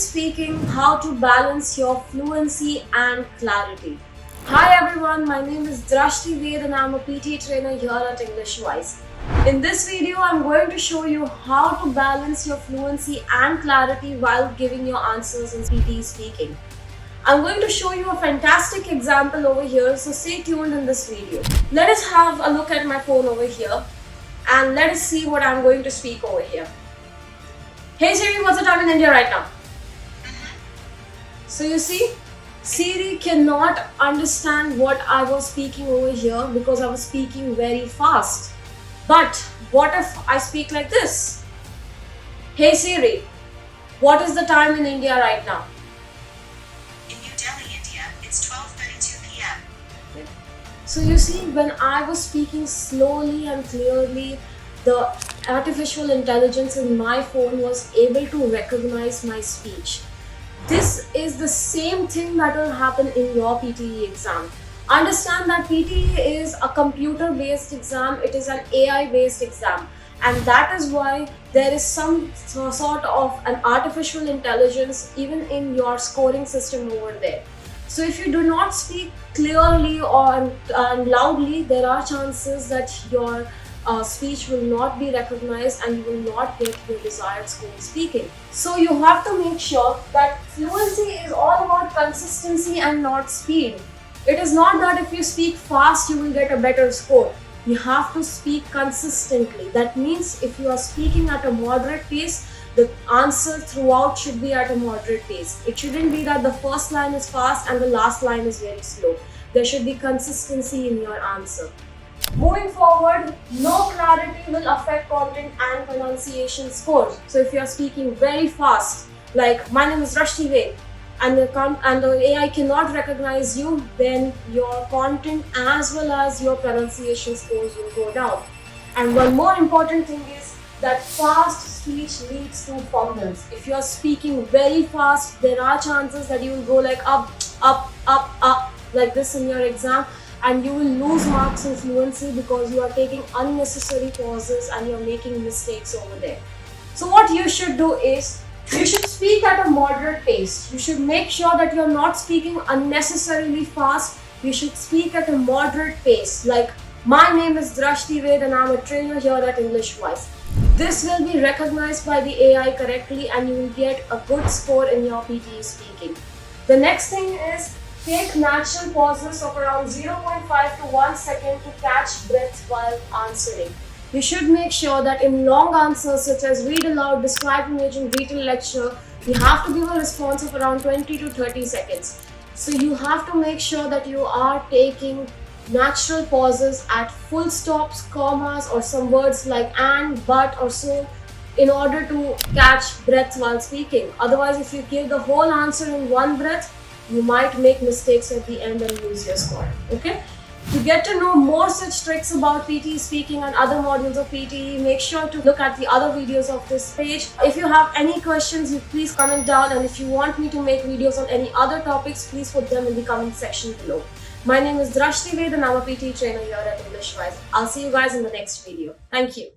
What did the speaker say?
speaking, how to balance your fluency and clarity. Hi everyone, my name is Drashti Ved and I'm a PT trainer here at English Wise. In this video, I'm going to show you how to balance your fluency and clarity while giving your answers in PT speaking. I'm going to show you a fantastic example over here, so stay tuned in this video. Let us have a look at my phone over here and let us see what I'm going to speak over here. Hey Siri, what's the time in India right now? So you see, Siri cannot understand what I was speaking over here because I was speaking very fast. But what if I speak like this? Hey Siri, what is the time in India right now? In New Delhi, India, it's 12:32 p.m. So you see, when I was speaking slowly and clearly, the artificial intelligence in my phone was able to recognize my speech. This is the same thing that will happen in your PTE exam. Understand that PTE is a computer-based exam, it is an AI-based exam, and that is why there is some sort of an artificial intelligence even in your scoring system over there. So if you do not speak clearly or loudly, there are chances that your speech will not be recognized and you will not get your desired score speaking. So you have to make sure that fluency is all about consistency and not speed. It is not that if you speak fast you will get a better score. You have to speak consistently. That means if you are speaking at a moderate pace, the answer throughout should be at a moderate pace. It shouldn't be that the first line is fast and the last line is very slow. There should be consistency in your answer. Moving forward, no clarity will affect content and pronunciation scores. So if you are speaking very fast, like my name is Drashti Ved, and the AI cannot recognize you, then your content as well as your pronunciation scores will go down. And one more important thing is that fast speech leads to fumbles. If you are speaking very fast, there are chances that you will go like up, like this in your exam, and you will lose marks in fluency because you are taking unnecessary pauses and you are making mistakes over there. So what you should do is, you should speak at a moderate pace. You should make sure that you are not speaking unnecessarily fast. You should speak at a moderate pace. Like, my name is Drashti Ved and I am a trainer here at English Wise. This will be recognized by the AI correctly and you will get a good score in your PTE speaking. The next thing is, take natural pauses of around 0.5 to 1 second to catch breath while answering. You should make sure that in long answers such as read aloud, describe image and retell lecture, you have to give a response of around 20 to 30 seconds. So you have to make sure that you are taking natural pauses at full stops, commas or some words like and, but or so in order to catch breath while speaking. Otherwise, if you give the whole answer in one breath, you might make mistakes at the end and lose your score. Okay? To get to know more such tricks about PTE speaking and other modules of PTE, make sure to look at the other videos of this page. If you have any questions, you please comment down, and if you want me to make videos on any other topics, please put them in the comment section below. My name is Drashti Ved and I'm a PTE trainer here at English Wise. I'll see you guys in the next video. Thank you.